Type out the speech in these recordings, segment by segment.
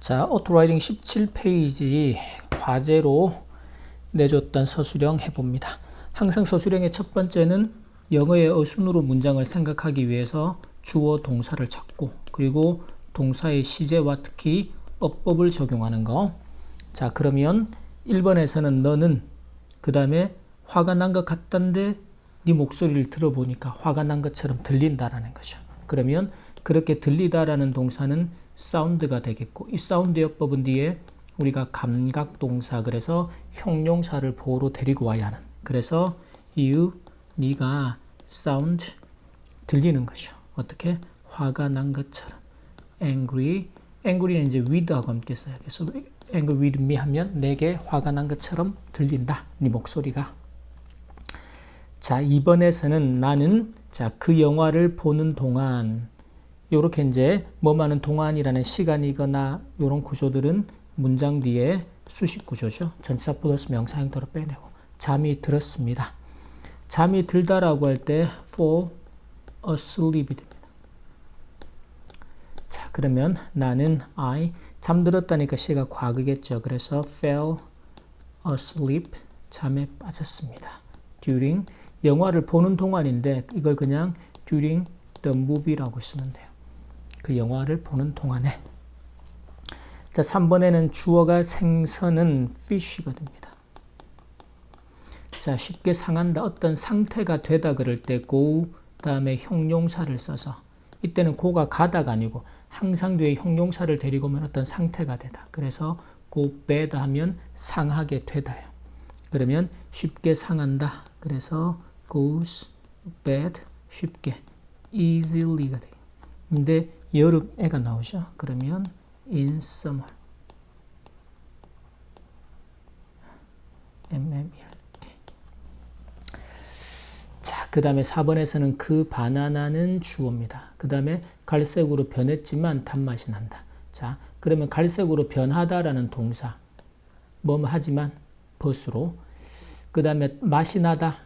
자, 오토라이딩 17페이지 과제로 내줬던 서술형 해봅니다. 항상 서술형의 첫 번째는 영어의 어순으로 문장을 생각하기 위해서 주어 동사를 찾고, 그리고 동사의 시제와 특히 어법을 적용하는 거. 자, 그러면 1번에서는 너는 그 다음에 화가 난 것 같던데 네 목소리를 들어보니까 화가 난 것처럼 들린다라는 거죠. 그러면 그렇게 들리다라는 동사는 사운드가 되겠고, 이 사운드 어법은 뒤에 우리가 감각 동사, 그래서 형용사를 보호로 데리고 와야 하는, 그래서 you, 네가 sound, 들리는 거죠. 어떻게? 화가 난 것처럼. angry, angry는 이제 with하고 함께 써요. 그래서 angry with me 하면 내게 화가 난 것처럼 들린다, 네 목소리가. 자, 2번에서는 나는, 자, 그 영화를 보는 동안, 요렇게 이제 뭐하는 동안이라는 시간이거나 요런 구조들은 문장 뒤에 수식 구조죠. 전치사 플러스 명사 형태로 빼내고, 잠이 들었습니다. 잠이 들다라고 할 때 fall asleep 됩니다. 자, 그러면 나는 I, 잠들었다니까 시가 과거겠죠. 그래서 fell asleep, 잠에 빠졌습니다. during, 영화를 보는 동안인데 이걸 그냥 during the movie라고 쓰면 돼요. 그 영화를 보는 동안에. 자, 3번에는 주어가 생선은 fish가 됩니다. 자, 쉽게 상한다, 어떤 상태가 되다 그럴 때 go 다음에 형용사를 써서, 이때는 go가 가다가 아니고 항상 뒤에 형용사를 데리고 오면 어떤 상태가 되다. 그래서 go bad 하면 상하게 되다요. 그러면 쉽게 상한다. 그래서 goes bad, 쉽게, easily가 돼요. 근데 여름에가 나오죠. 그러면 in summer, MMERT. 자, 그 다음에 4번에서는 그 바나나는 주어입니다. 그 다음에 갈색으로 변했지만 단맛이 난다. 자, 그러면 갈색으로 변하다라는 동사, 뭐 하지만 벗으로, 그 다음에 맛이 나다,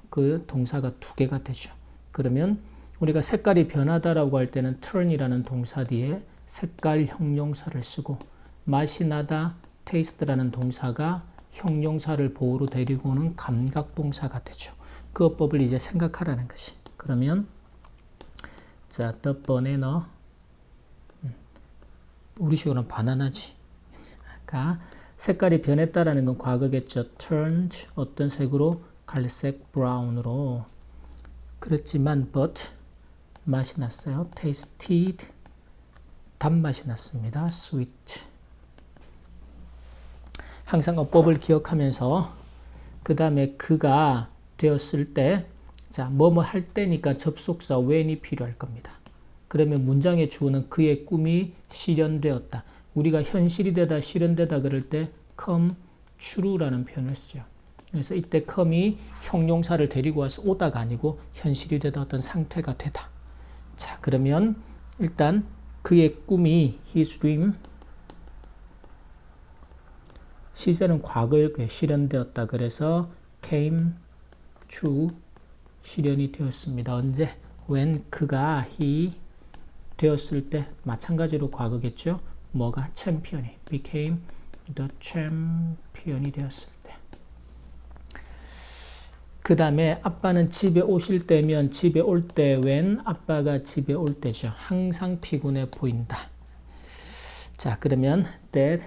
그 동사가 두 개가 되죠. 그러면 우리가 색깔이 변하다라고 할 때는 turn이라는 동사 뒤에 색깔 형용사를 쓰고, 맛이 나다, taste라는 동사가 형용사를 보호로 데리고 오는 감각 동사가 되죠. 그 어법을 이제 생각하라는 것이. 그러면 자, the banana, 우리식으로는 바나나지. 가 색깔이 변했다라는 건 과거겠죠. turned, 어떤 색으로? 갈색, brown으로. 그렇지만 but 맛이 났어요. tasted, 단맛이 났습니다. sweet. 항상 어법을 기억하면서, 그 다음에 그가 되었을 때, 자, 뭐뭐 할 때니까 접속사 when이 필요할 겁니다. 그러면 문장의 주어는 그의 꿈이 실현되었다. 우리가 현실이 되다, 실현되다 그럴 때 come true라는 표현을 쓰죠. 그래서 이때 come이 형용사를 데리고 와서 오다가 아니고 현실이 되다, 어떤 상태가 되다. 자, 그러면 일단 그의 꿈이 his dream, 시제는 과거일 거예요. 실현되었다. 그래서 came true, 실현이 되었습니다. 언제? when, 그가 he 되었을 때, 마찬가지로 과거겠죠. 뭐가? 챔피언이 became the champion이 되었을 때. 그 다음에 아빠는 집에 오실 때면, 집에 올 때 when, 아빠가 집에 올 때죠. 항상 피곤해 보인다. 자, 그러면 that,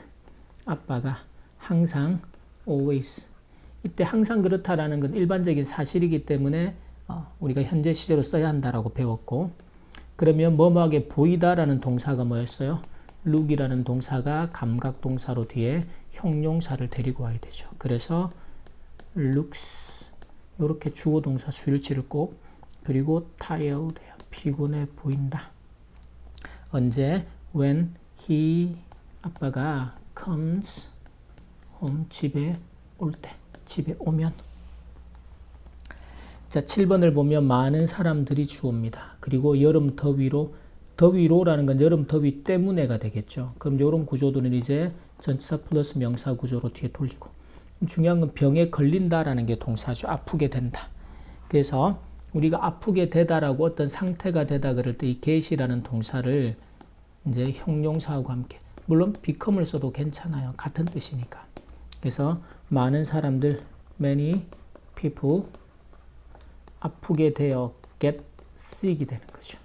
아빠가 항상 always, 이때 항상 그렇다라는 건 일반적인 사실이기 때문에 우리가 현재 시제로 써야 한다라고 배웠고, 그러면 뭐뭐하게 보이다라는 동사가 뭐였어요? look이라는 동사가 감각 동사로 뒤에 형용사를 데리고 와야 되죠. 그래서 looks, 이렇게 주어 동사 수일치를 꼭, 그리고 tired, 피곤해 보인다. 언제? when he, 아빠가 comes home, 집에 올 때, 집에 오면. 자, 7번을 보면 많은 사람들이 주어입니다. 그리고 여름 더위로, 더위로라는 건 여름 더위 때문에가 되겠죠. 그럼 이런 구조들은 이제 전치사 플러스 명사 구조로 뒤에 돌리고, 중요한 건 병에 걸린다라는 게 동사죠. 아프게 된다. 그래서 우리가 아프게 되다라고 어떤 상태가 되다 그럴 때 이 get이라는 동사를 이제 형용사하고 함께 물론 become을 써도 괜찮아요. 같은 뜻이니까. 그래서 많은 사람들, many people 아프게 되어 get sick이 되는 거죠.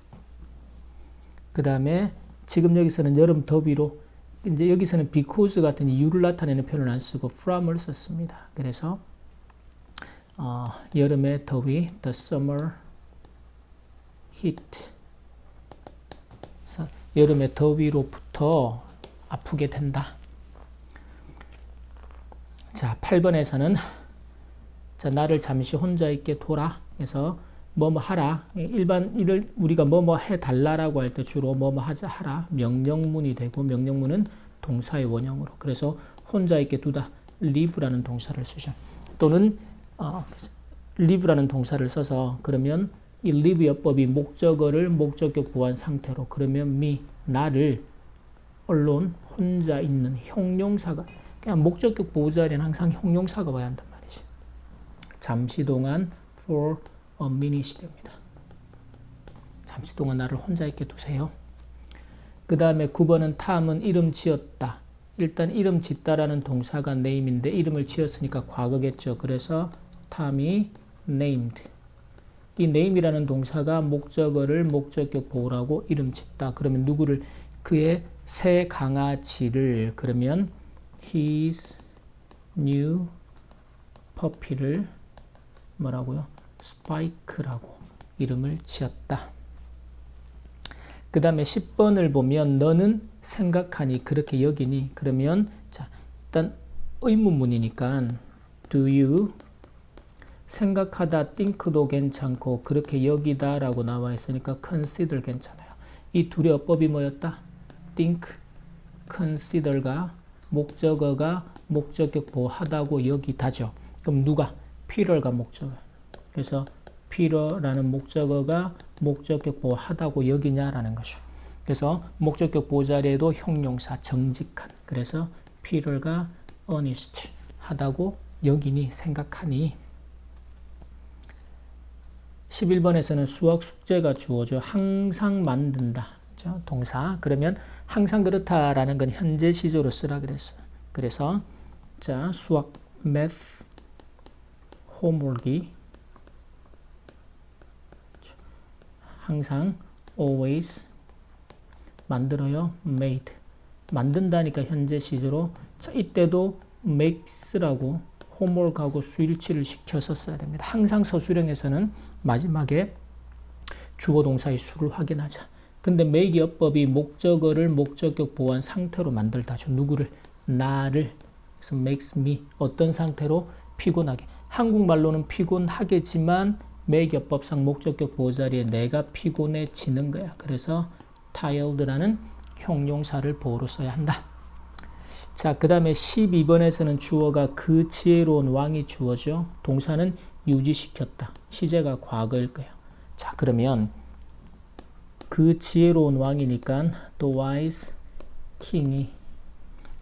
그 다음에 지금 여기서는 여름 더위로 이제 여기서는 because 같은 이유를 나타내는 표현을 안 쓰고 from을 썼습니다. 그래서 여름의 더위, the summer heat, 여름의 더위로부터 아프게 된다. 자, 8번에서는 자, 나를 잠시 혼자 있게 둬라. 그래서 뭐뭐 하라. 일반 일을 우리가 뭐뭐 해달라라고 할 때 주로 뭐뭐 하자 하라. 명령문이 되고 명령문은 동사의 원형으로. 그래서 혼자 있게 두다. leave라는 동사를 쓰죠. 또는 leave라는 동사를 써서 그러면 이 leave 여법이 목적어를 목적격 보완 상태로 그러면 me 나를 언론 혼자 있는 형용사가 그냥 목적격 보호 자리는 항상 형용사가 와야 한단 말이지. 잠시 동안 for a minute 됩니다. 잠시 동안 나를 혼자 있게 두세요. 그 다음에 9번은 탐은 이름 지었다. 일단 이름 짓다라는 동사가 name인데 이름을 지었으니까 과거겠죠. 그래서 탐이 named. 이 name이라는 동사가 목적어를 목적격 보호라고 이름 짓다. 그러면 누구를 그의 새 강아지를 그러면 his new puppy를 뭐라고요? 스파이크라고 이름을 지었다. 그 다음에 10번을 보면 너는 생각하니 그렇게 여기니 그러면 자 일단 의문문이니까 do you 생각하다 think도 괜찮고 그렇게 여기다 라고 나와 있으니까 consider 괜찮아요. 이 둘의 어법이 뭐였다? think, consider가 목적어가 목적격 보호하다고 여기다죠. 그럼 누가? Peter가 목적어. 그래서 Peter라는 목적어가 목적격 보호하다고 여기냐라는 거죠. 그래서 목적격 보호 자리에도 형용사 정직한. 그래서 Peter가 honest 하다고 여기니 생각하니. 11번에서는 수학 숙제가 주어져 항상 만든다. 그렇죠? 동사. 그러면 항상 그렇다라는 건 현재 시조로 쓰라 그랬어. 그래서 자 수학 math 홈워크이 항상 always 만들어요. made 만든다니까 현재 시제로 자, 이때도 makes라고 홈워크하고 수일치를 시켜서 써야 됩니다. 항상 서술형에서는 마지막에 주어 동사의 수를 확인하자. 근데 make 어법이 목적어를 목적격 보완 상태로 만들다죠. 누구를? 나를. 그래서 makes me 어떤 상태로? 피곤하게. 한국말로는 피곤하겠지만 make 어법상 목적격 보호 자리에 내가 피곤해지는 거야. 그래서 tired라는 형용사를 보호로 써야 한다. 자, 그 다음에 12번에서는 주어가 그 지혜로운 왕이 주어죠. 동사는 유지시켰다. 시제가 과거일 거예요. 자, 그러면 그 지혜로운 왕이니까 the wise king이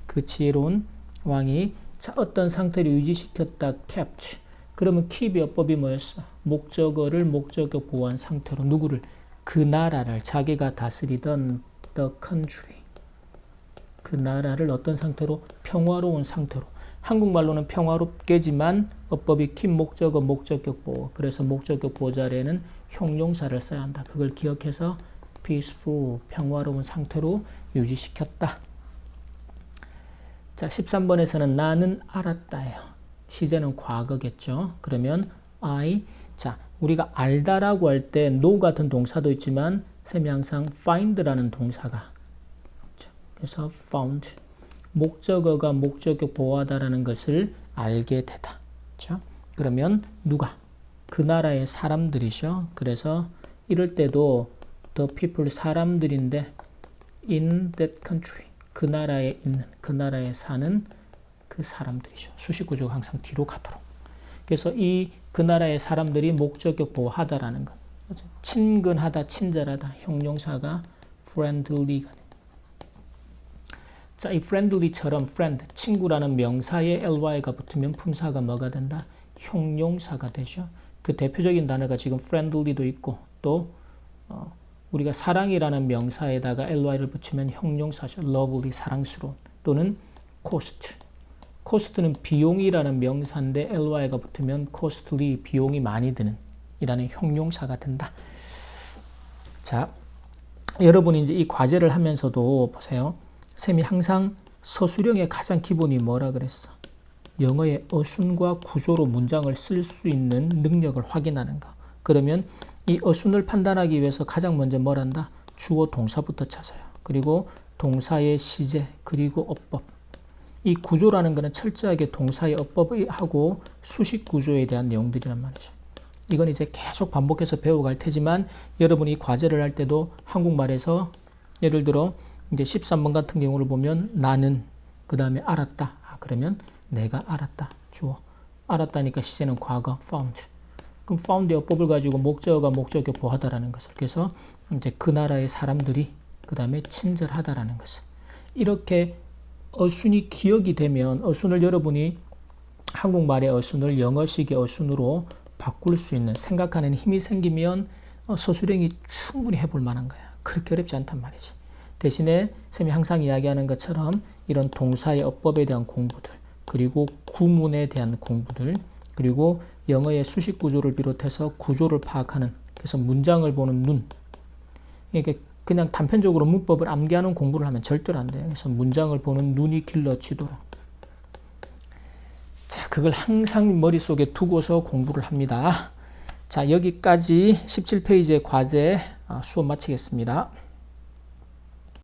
그 지혜로운 왕이 자, 어떤 상태를 유지시켰다. kept. 그러면 keep의 어법이 뭐였어? 목적어를 목적격 보호한 상태로 누구를? 그 나라를 자기가 다스리던 the country. 그 나라를 어떤 상태로? 평화로운 상태로. 한국말로는 평화롭게지만 어법이 keep 목적어 목적격 보호. 그래서 목적격 보호 자리에는 형용사를 써야 한다. 그걸 기억해서 peaceful 평화로운 상태로 유지시켰다. 자, 13번에서는 나는 알았다예요. 시제는 과거겠죠. 그러면 I 자, 우리가 알다라고 할 때 know 같은 동사도 있지만 쌤이 항상 find라는 동사가 그래서 found 목적어가 목적격 보호하다라는 것을 알게 되다. 그렇죠? 그러면 누가? 그 나라의 사람들이죠. 그래서 이럴 때도 the people 사람들인데 in that country 그 나라에 있는 그 나라에 사는 그 사람들이죠. 수식 구조가 항상 뒤로 가도록. 그래서 이 그 나라의 사람들이 목적격 보호하다라는 것. 친근하다, 친절하다. 형용사가 friendly가 자, 이 friendly처럼 friend, 친구라는 명사에 ly가 붙으면 품사가 뭐가 된다? 형용사가 되죠. 그 대표적인 단어가 지금 friendly도 있고 또 우리가 사랑이라는 명사에다가 ly를 붙이면 형용사죠. lovely, 사랑스러운. 또는 cost. cost는 비용이라는 명사인데 ly가 붙으면 costly, 비용이 많이 드는 이라는 형용사가 된다. 자, 여러분이 이제 이 과제를 하면서도 보세요. 쌤이 항상 서술형의 가장 기본이 뭐라 그랬어? 영어의 어순과 구조로 문장을 쓸 수 있는 능력을 확인하는 거. 그러면 이 어순을 판단하기 위해서 가장 먼저 뭘 한다? 주어 동사부터 찾아요. 그리고 동사의 시제, 그리고 어법. 이 구조라는 것은 철저하게 동사의 어법하고 수식 구조에 대한 내용들이란 말이죠. 이건 이제 계속 반복해서 배워갈 테지만 여러분이 과제를 할 때도 한국말에서 예를 들어 이제 13번 같은 경우를 보면 나는 그 다음에 알았다. 그러면 내가 알았다. 주어. 알았다니까 시제는 과거 found. 그럼 found의 어법을 가지고 목적어가 목적격 보하다라는 것을. 그래서 이제 그 나라의 사람들이 그 다음에 친절하다라는 것을. 이렇게 어순이 기억이 되면 어순을 여러분이 한국말의 어순을 영어식의 어순으로 바꿀 수 있는 생각하는 힘이 생기면 서술형이 충분히 해볼 만한 거야. 그렇게 어렵지 않단 말이지. 대신에 쌤이 항상 이야기하는 것처럼 이런 동사의 어법에 대한 공부들, 그리고 구문에 대한 공부들, 그리고 영어의 수식 구조를 비롯해서 구조를 파악하는, 그래서 문장을 보는 눈. 이게 그냥 단편적으로 문법을 암기하는 공부를 하면 절대로 안 돼요. 그래서 문장을 보는 눈이 길러지도록. 자, 그걸 항상 머릿속에 두고서 공부를 합니다. 자, 여기까지 17페이지의 과제 수업 마치겠습니다.